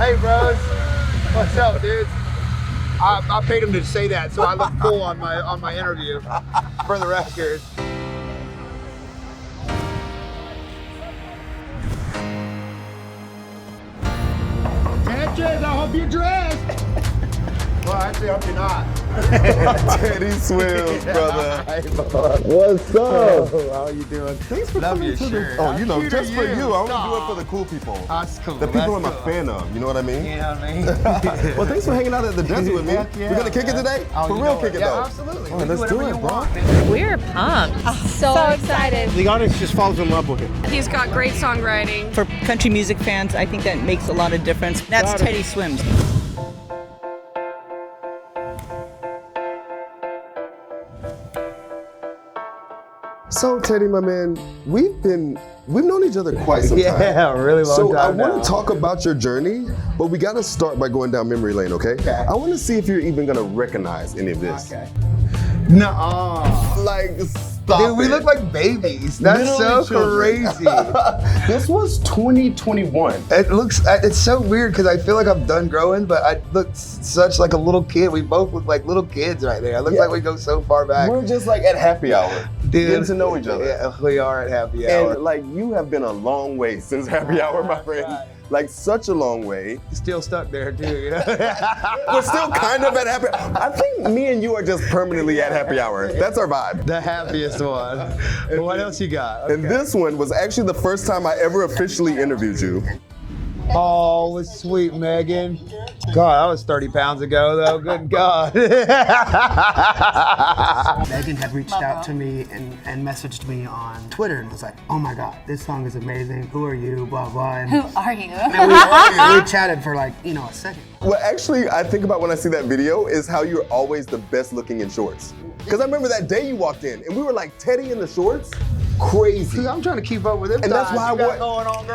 Hey, bros. What's up, dudes? I paid him to say that, so I look cool on my interview, for the record. Tetris, I hope you're dressed. Well, actually, I hope you're not. Teddy Swims, brother. Hey, what's up? How you doing? Thanks for Love coming your to shirt. this. Oh, you know, Cute just are for you. you. I only do it for the cool people. That's cool. The people I'm That's a cool. fan of. You know what I mean? You know what I mean? Well, thanks for hanging out at the desert with me. Heck yeah, We're gonna kick it today? Oh, For you real, know kick it yeah, though. absolutely. All We right, do let's do whatever it, you bro. want, man. We're pumped. So excited. The audience just falls in love with it. He's got great songwriting. For country music fans, I think that makes a lot of difference. That's Teddy Swims. So, Teddy, my man, we've known each other quite some time. Yeah, really long So time I want now. to talk about your journey, but we got to start by going down memory lane, okay? I want to see if you're even gonna recognize any of this. Okay. No. Like, stop Dude, we it. look like babies. That's Literally so crazy. This was 2021. It's so weird because I feel like I'm done growing, but I look such like a little kid. We both look like little kids right there. It looks like we go so far back. We're just like at happy hour, Dude, getting to know each other. Yeah, we are at happy hour. And like, you have been a long way since happy hour, my friend. Right. Like, such a long way. Still stuck there too, you know? We're still kind of at happy hour. I think me and you are just permanently at happy hour. That's our vibe. The happiest one. What else you got? And this one was actually the first time I ever officially interviewed you. Oh, it's sweet, Megan. God, that was 30 pounds ago, though. Good God. Meghan had reached out to me and messaged me on Twitter and was like, oh my God, this song is amazing. Who are you? Blah, blah. And, Who are you? and we chatted for like, a second. What actually I think about when I see that video is how you're always the best looking in shorts. Because I remember that day you walked in and we were like, Teddy in the shorts? Crazy. See, I'm trying to keep up with him. And that's why I wore.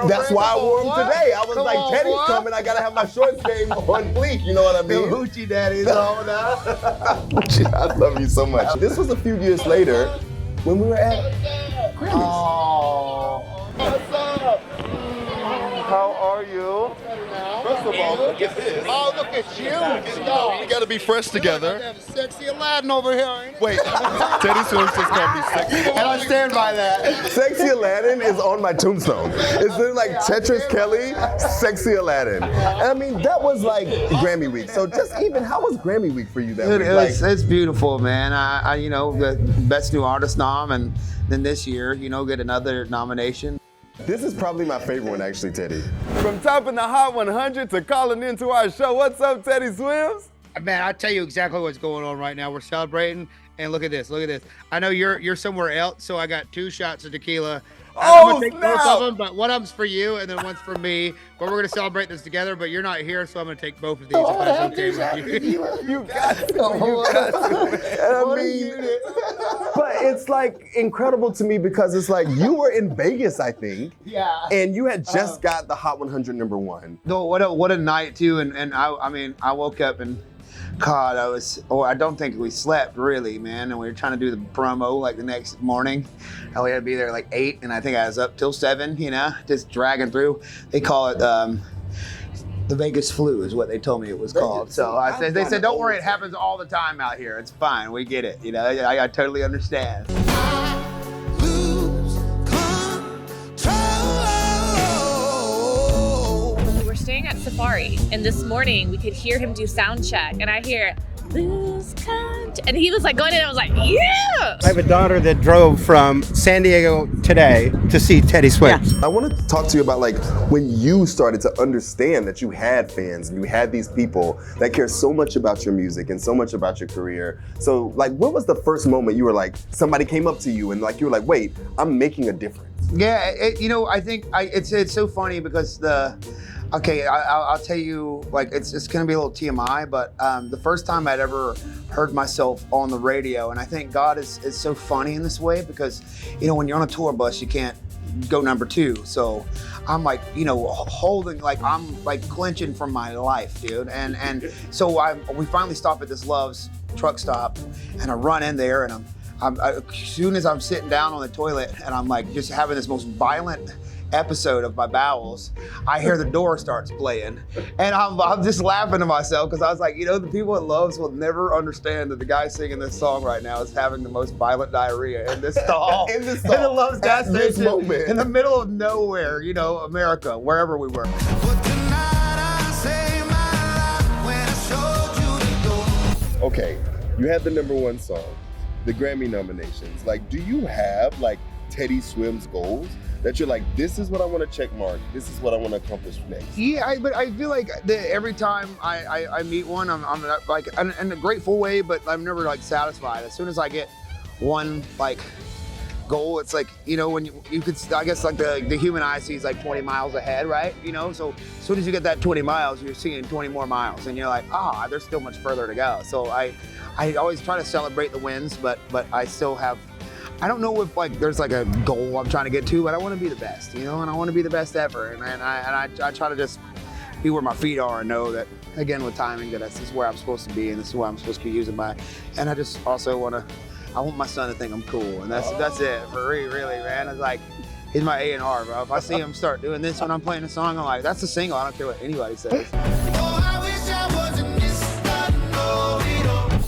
That's why I wore them today. I was Come like, on, Teddy's boy. coming. I gotta have my shorts game on fleek. You know what I The mean? hoochie daddy's all now. I love you so much. This was a few years later when we were at Grammys. Oh. What's up? How are you? First of all, look at this. Oh, look at you. We gotta be fresh together. Sexy Aladdin over here, ain't it? Wait, Teddy Swims just called me sexy. And I stand by that. Sexy Aladdin is on my tombstone. It's been like Tetris Kelly, Sexy Aladdin. And I mean, that was like Grammy week. So just even, how was Grammy week for you that week? It's beautiful, man. I the best new artist nom, and then this year, get another nomination. This is probably my favorite one, actually, Teddy. From topping the Hot 100 to calling into our show, what's up, Teddy Swims? Man, I'll tell you exactly what's going on right now. We're celebrating, and look at this, look at this. I know you're somewhere else, so I got 2 shots of tequila. I'm gonna take both of them, but one of them's for you, and then one's for me. But we're gonna celebrate this together. But you're not here, so I'm gonna take both of these. If that's okay with you. You got to. You got to. I mean, but it's like incredible to me because it's like you were in Vegas, I think. Yeah. And you had just got the Hot 100 #1. No, what a night too, and I woke up and God, I don't think we slept really, man, and we were trying to do the promo like the next morning, and we had to be there like 8, and I think I was up till 7, just dragging through. They call it the Vegas flu is what they told me it was called. So they said, don't worry, it happens all the time out here. It's fine, we get it, I totally understand. Staying at Safari, and this morning we could hear him do sound check, and I hear lose count, and he was like going in, and I was like, yeah. I have a daughter that drove from San Diego today to see Teddy Swims. I want to talk to you about like when you started to understand that you had fans and you had these people that care so much about your music and so much about your career. So like, what was the first moment you were like, somebody came up to you and like, you were like, wait, I'm making a difference? Yeah, I think it's so funny because I'll tell you, like, it's gonna be a little TMI, but the first time I'd ever heard myself on the radio, and I think God is so funny in this way because, when you're on a tour bus, you can't go number 2. So I'm like, holding, like, I'm like clenching from my life, dude. And so we finally stop at this Love's truck stop, and I run in there, and as soon as I'm sitting down on the toilet, and I'm like just having this most violent episode of my bowels, I hear the door starts playing, and I'm just laughing to myself because I was like, you know, the people it loves will never understand that the guy singing this song right now is having the most violent diarrhea in this stall. In this In the stall, Love's gas at this station, moment. in the middle of nowhere, you know, America, wherever we were. Okay, you had the #1 song, the Grammy nominations. Like, do you have like Teddy Swims goals that you're like, this is what I want to check mark, this is what I want to accomplish next? Yeah, but I feel like every time I meet one, I'm like in a grateful way, but I'm never like satisfied. As soon as I get one like goal, it's like, you know, when you could, I guess like the human eye sees like 20 miles ahead, right? You know, so as soon as you get that 20 miles, you're seeing 20 more miles, and you're like, there's still much further to go. So I always try to celebrate the wins, but I still have, I don't know if like there's like a goal I'm trying to get to, but I want to be the best, you know, and I want to be the best ever, and I try to just be where my feet are and know that, again, with timing, that this is where I'm supposed to be and this is where I'm supposed to be using my, and I just also I want my son to think I'm cool, and that's it for really, man. It's like, he's my A&R, bro. If I see him start doing this when I'm playing a song, I'm like, that's a single. I don't care what anybody says.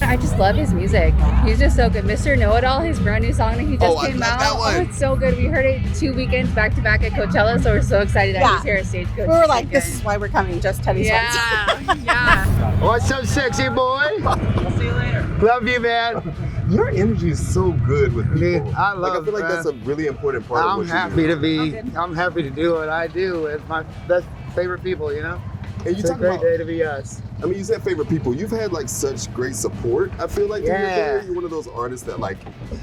I just love his music. He's just so good. Mr. Know-It-All, his brand new song that he just came out. That one. Oh, it's so good. We heard it 2 weekends back to back at Coachella, so we're so excited that he's here at Stagecoach. We were like, this is why we're coming, just Teddy Swims. Yeah. What's up, sexy boy? I'll see you later. Love you, man. Your energy is so good with people. I love I feel like that's a really important part of what I'm happy to do what I do with my best favorite people, you know? And you It's a talk great about, day to be us. I mean, you said favorite people. You've had like such great support. I feel like in your career, you're one of those artists that like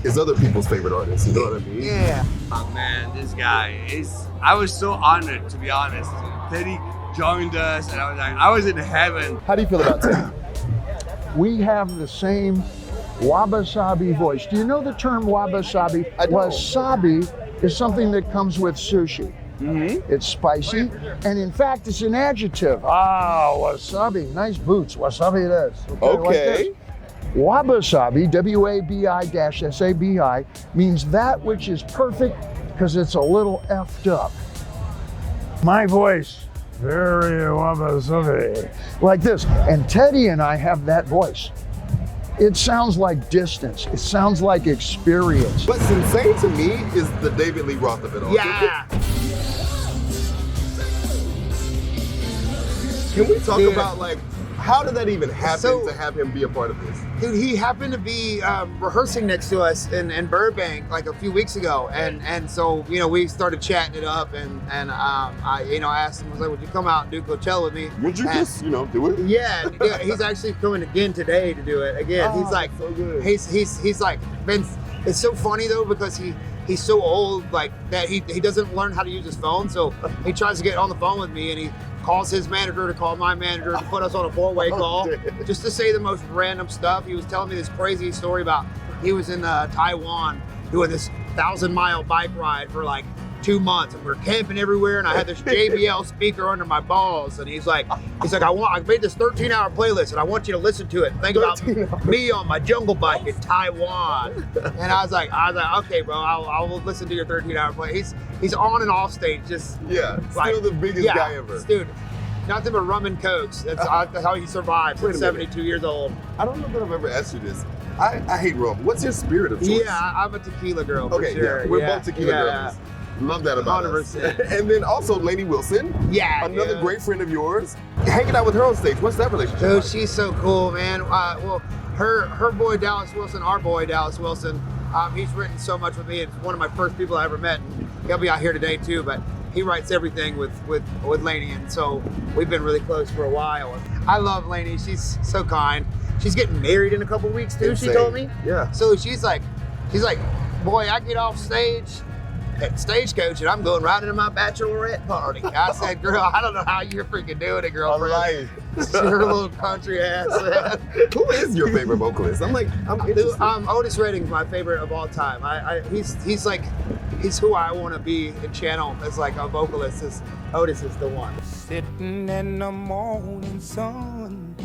is other people's favorite artists. You know what I mean? Yeah. Oh man, this guy I was so honored, to be honest. Teddy joined us, and I was in heaven. How do you feel about Teddy? We have the same wabi-sabi voice. Do you know the term wabi-sabi? I don't. Wasabi is something that comes with sushi. Mm-hmm. It's spicy, and in fact, it's an adjective. Wasabi, nice boots. Wasabi it is. Like Okay. this. Wabi-sabi, W-A-B-I-S-A-B-I, means that which is perfect because it's a little effed up. My voice, very wabi-sabi, like this. And Teddy and I have that voice. It sounds like distance. It sounds like experience. What's insane to me is the David Lee Roth of it all. Yeah. Can we talk Dude. about like, how did that even happen So- to have him be a part of this? Dude, he happened to be rehearsing next to us in Burbank like a few weeks ago, and so, you know, we started chatting it up, and I asked him, I was like, would you come out and do Coachella with me? Would you And- just, do it? Yeah, he's actually coming again today to do it again. He's like, so good. he's like been. It's so funny though because he's so old like that he doesn't learn how to use his phone, so he tries to get on the phone with me and he calls his manager to call my manager to put us on a four-way call just to say the most random stuff. He was telling me this crazy story about he was in Taiwan doing this 1,000-mile bike ride for like 2 months, and we're camping everywhere, and I had this JBL speaker under my balls, and he's like, I made this 13-hour playlist, and I want you to listen to it and think about me on my jungle bike in Taiwan. And I was like, okay, bro, I'll listen to your 13-hour play. He's on and off stage, just Yeah, like, still the biggest guy ever. dude. Nothing but rum and cokes. That's how he survived. Wait a At minute. 72 years old. I don't know that I've ever asked you this. I hate rum. What's your spirit of choice? Yeah, I'm a tequila girl for Okay, sure. yeah, we're both tequila girls. Love that about 100%. us. And then also Lainey Wilson. Yeah, Another dude. great friend of yours. Hanging out with her on stage. What's that relationship Dude, like? she's so cool, man. Well, her boy Dallas Wilson, our boy Dallas Wilson, he's written so much with me. It's one of my first people I ever met. He'll be out here today too, but he writes everything with Lainey, and so we've been really close for a while. I love Lainey. She's so kind. She's getting married in a couple weeks too. Insane. She told me. Yeah. So she's like, boy, I get off stage at Stagecoach and I'm going right into my bachelorette party. I said, girl, I don't know how you're freaking doing it, girlfriend. Alright. Your little country ass, man. Who is your favorite vocalist? I'm interested. Otis Redding's my favorite of all time. He's who I want to be and channel as like a vocalist. Otis is the one. Sitting in the morning sun.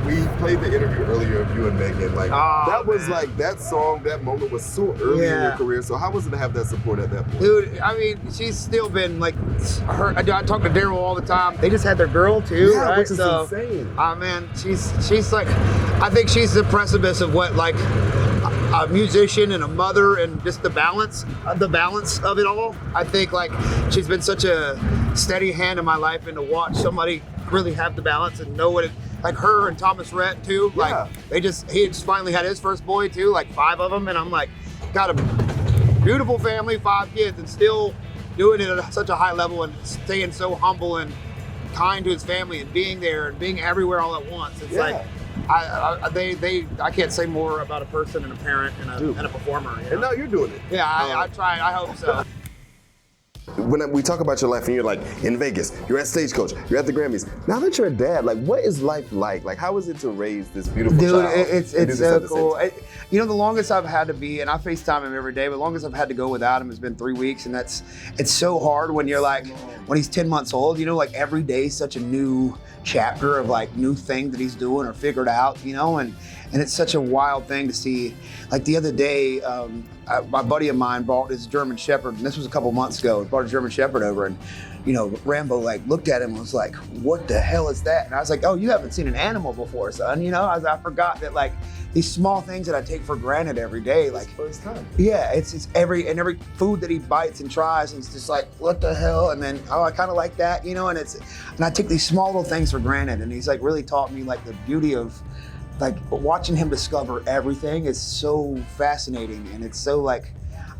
we played the interview earlier of you and Meghan. Like that was like that song, that moment was so early in your career. So how was it to have that support at that point? Dude, I mean, she's still been like her. I talk to Daryl all the time. They just had their girl too, right? Which is insane. Man, she's like, I think she's the precipice of what like a musician and a mother and just the balance of it all. I think like she's been such a steady hand in my life, and to watch somebody really have the balance and know what it, like her and Thomas Rhett too. Like he just finally had his first boy too, like 5 of them, and I'm like, got a beautiful family, 5 kids, and still doing it at such a high level and staying so humble and kind to his family and being there and being everywhere all at once. It's like I can't say more about a person and a parent and a performer. You know? And now you're doing it. Yeah, I try. I hope so. When we talk about your life and you're like in Vegas, you're at Stagecoach, you're at the Grammys. Now that you're a dad, like what is life like? Like how is it to raise this beautiful child? Dude, it's so cool. You know, the longest I've had to be, and I FaceTime him every day, but the longest I've had to go without him has been 3 weeks, and it's so hard when you're like, when he's 10 months old, you know, like every day is such a new chapter of like new thing that he's doing or figured out, you know, and it's such a wild thing to see. Like the other day, my buddy of mine bought his German Shepherd, and this was a couple months ago. He brought a German Shepherd over, and you know, Rambo like looked at him and was like, "What the hell is that?" And I was like, "Oh, you haven't seen an animal before, son." You know, I forgot that like these small things that I take for granted every day, like first time. Yeah, it's every food that he bites and tries, and he's just like, "What the hell?" And then, "Oh, I kind of like that," you know. And I take these small little things for granted, and he's like really taught me like the beauty of. Like watching him discover everything is so fascinating, and it's so like,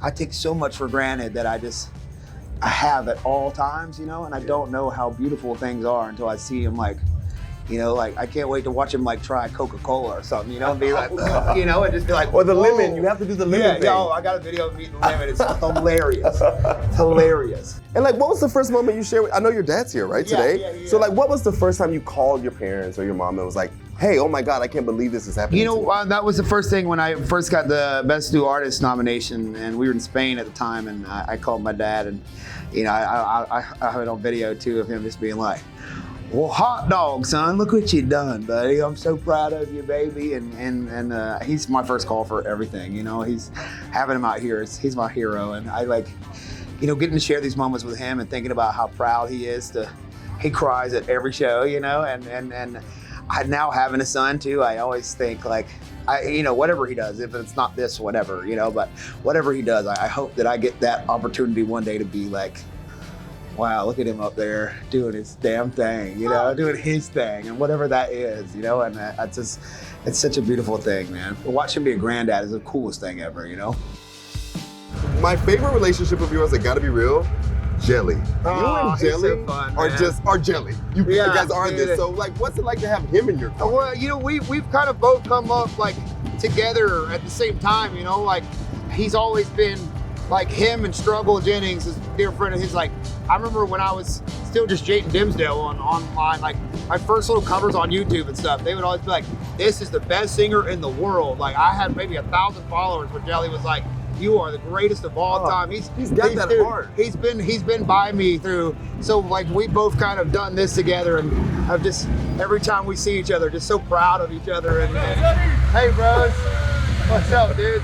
I take so much for granted that I have at all times, you know, and I don't know how beautiful things are until I see him like, you know, like I can't wait to watch him like try Coca-Cola or something, you know, and be like, you know, and just be like, or the lemon, you have to do the lemon thing. Yeah, I got a video of me eating the lemon, it's hilarious, it's hilarious. And like, what was the first moment you shared I know your dad's here, right, today? Yeah. So like, what was the first time you called your parents or your mom and was like, hey, oh my God, I can't believe this is happening. You know, that was the first thing when I first got the Best New Artist nomination, and we were in Spain at the time, and I called my dad, and you know, I have it on video too of him just being like, "Well, hot dog, son, look what you done, buddy. I'm so proud of you, baby." And he's my first call for everything. You know, he's having him out here. He's my hero, and I like, you know, getting to share these moments with him and thinking about how proud he is he cries at every show, you know, and I now having a son too, I always think like, you know, whatever he does, if it's not this, whatever, you know, but whatever he does, I hope that I get that opportunity one day to be like, wow, look at him up there doing his damn thing, you know, doing his thing, and whatever that is, you know, and it's such a beautiful thing, man. Watching him be a granddad is the coolest thing ever, you know? My favorite relationship of yours, I gotta be real, Jelly. Oh, you and Jelly so fun, are Jelly. You guys are this. So like, what's it like to have him in your corner? Well, you know, we've kind of both come up like together at the same time, you know, like he's always been like him and Struggle Jennings is a dear friend of his. Like, I remember when I was still just Jayden Dimsdale online, like my first little covers on YouTube and stuff, they would always be like, "This is the best singer in the world." Like I had maybe 1,000 followers when Jelly was like, "You are the greatest of all time." He's got that heart. He's been by me through, so like we both kind of done this together, and I've just every time we see each other, just so proud of each other. And hey, bros, what's up, dude?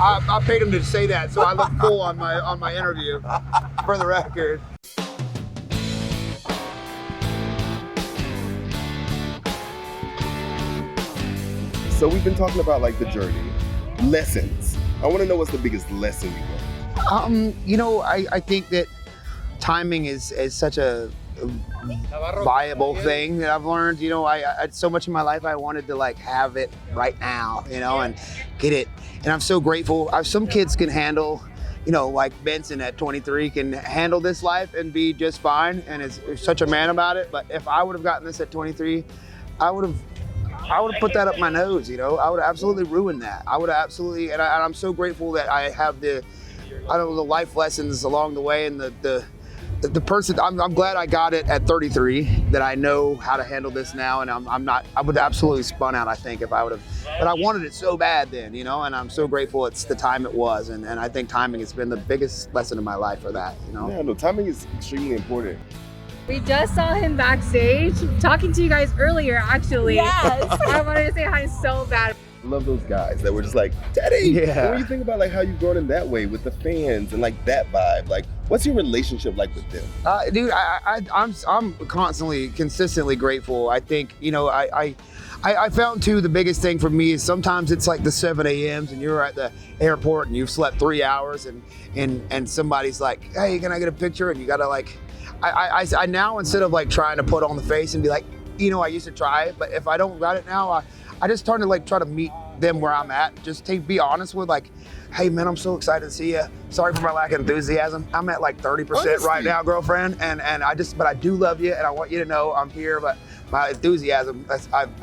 I paid him to say that, so I look cool on my interview, for the record. So we've been talking about like the journey, lessons. I want to know what's the biggest lesson you learned. You know, I think that timing is such a viable thing that I've learned. You know, I so much in my life I wanted to like have it right now, you know, and get it. And I'm so grateful. Some kids can handle, you know, like Benson at 23 can handle this life and be just fine and is such a man about it. But if I would have gotten this at 23, I would have put that up my nose, you know. I would have absolutely ruined that. I would have absolutely, and I'm so grateful that I have the life lessons along the way, and the person. I'm glad I got it at 33. That I know how to handle this now, and I would have absolutely spun out, I think, if I would have. But I wanted it so bad then, you know. And I'm so grateful it's the time it was, and I think timing has been the biggest lesson in my life for that, you know. Yeah, no, timing is extremely important. We just saw him backstage talking to you guys earlier, actually. Yes. I wanted to say hi so bad. I love those guys that were just like, Teddy. Yeah. And when you think about like how you've grown in that way with the fans and like that vibe, like what's your relationship like with them? Dude, I'm constantly, consistently grateful. I think, you know, I found too, the biggest thing for me is sometimes it's like the 7 a.m.s and you're at the airport and you've slept 3 hours and somebody's like, hey, can I get a picture? And you gotta like, I now, instead of like trying to put on the face and be like, you know, I used to try it, but if I don't got it now, I just try to meet them where I'm at. Just be honest with like, hey man, I'm so excited to see you. Sorry for my lack of enthusiasm. I'm at like 30% right now, girlfriend. And but I do love you and I want you to know I'm here, but my enthusiasm,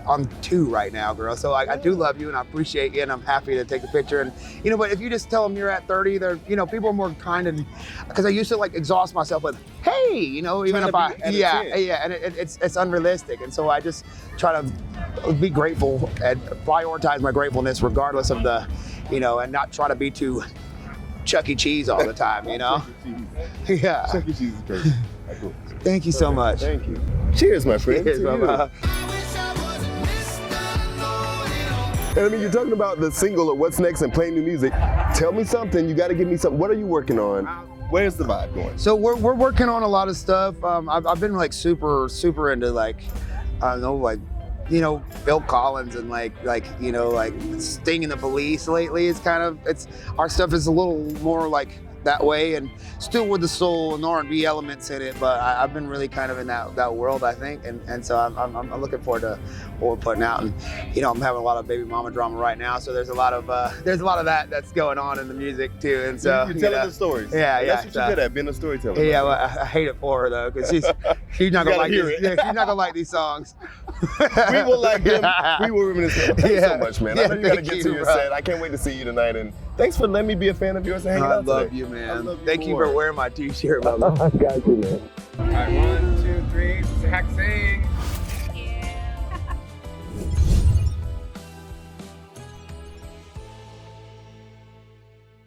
I'm 2 right now, girl. So I do love you and I appreciate you and I'm happy to take a picture. And, you know, but if you just tell them you're at 30, they're, you know, people are more kind and, because I used to like exhaust myself with, hey, you know, even if and it's unrealistic. And so I just try to be grateful and prioritize my gratefulness regardless of the, you know, and not try to be too Chuck E. Cheese all the time, you know? Yeah. Chuck E. Cheese is crazy. Cool. Thank you so much. Thank you. Cheers, my friend. Cheers, brother. And I mean, you're talking about the single of What's Next and playing new music. Tell me something. You got to give me something. What are you working on? Where's the vibe going? So we're working on a lot of stuff. I've been like super into like, I don't know, like, you know, Phil Collins and like you know, like Sting and the Police lately. Our stuff is a little more like that way and still with the soul and R&B elements in it, but I've been really kind of in that world, I think, and so I'm looking forward to what we're putting out. And you know, I'm having a lot of baby mama drama right now, so there's a lot of that's going on in the music too. And so you're telling the stories. Yeah, That's what you're good at, being a storyteller. Yeah, well, I hate it for her though, because she's not gonna like these. Yeah, she's not gonna like these songs. We will like them. We will reminisce. Thanks so much, man. I know you gotta get to your bro. set. I can't wait to see you tonight, and thanks for letting me be a fan of yours and hanging out today. I love you, man. Thank you for wearing my t-shirt, man. I got you, man. All right, 1, 2, 3, Zach sing.